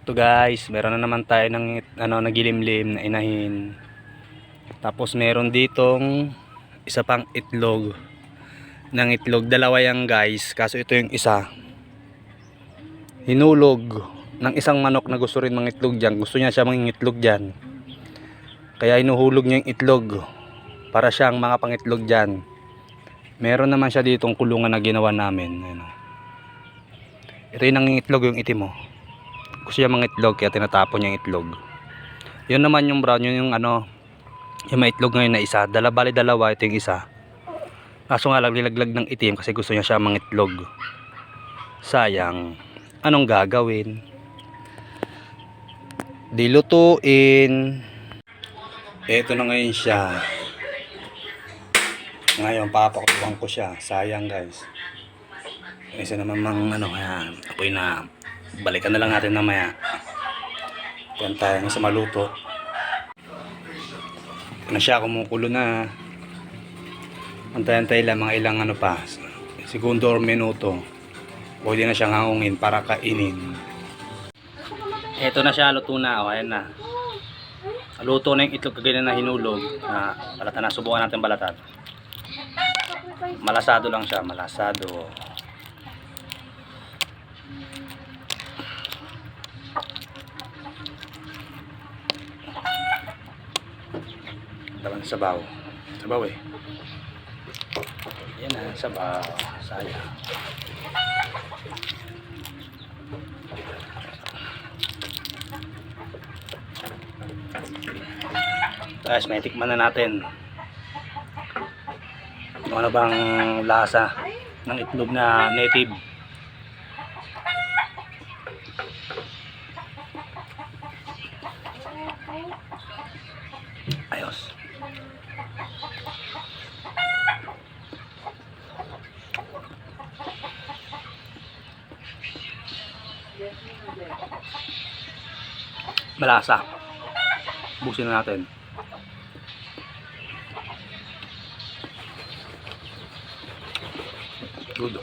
Ito guys, meron na naman tayo ng nagilimlim na inahin. Tapos meron ditong isa pang itlog. Ng itlog, dalawa yan guys. Kaso ito yung isa. Hinulog ng isang manok na gusto rin mangitlog diyan. Gusto niya siya mangitlog diyan. Kaya hinuhulog niya yung itlog para siyang mga pangitlog diyan. Meron naman siya ditong kulungan na ginawa namin. Ayun. Ito yung nangingitlog, yung itim mo. Gusto siya mangitlog kaya tinatapon niya yung itlog. Yun naman yung brown, yun yung yung maitlog ngayon na isa. Bali dalawa, ito yung isa. Kaso nga lang nilaglag ng itim kasi gusto niya siya mangitlog. Sayang. Anong gagawin? Dilutuin. Ito na ngayon siya. Ngayon papakuluan ko siya. Sayang guys. Isa naman ayan. Apoy na. Balikan na lang natin mamaya. Yan tayo sa maluto. Ito na siya, kumukulo na. Antay-antay lang mga ilang pa. Segundo or minuto. Pwede na siyang hangungin para kainin. Ito na siya, luto na. O, ayan na. Luto na yung itlog kagaya na hinulog. Balatan na. Subukan natin balatan. Malasado lang siya. Malasado. Dalang sabaw. Sabaw eh. Yan na, sabaw. Sayang. Guys, may tikman na natin. Ano bang lasa ng itlog na native? Ayos. Malasa. Busin na natin. Good.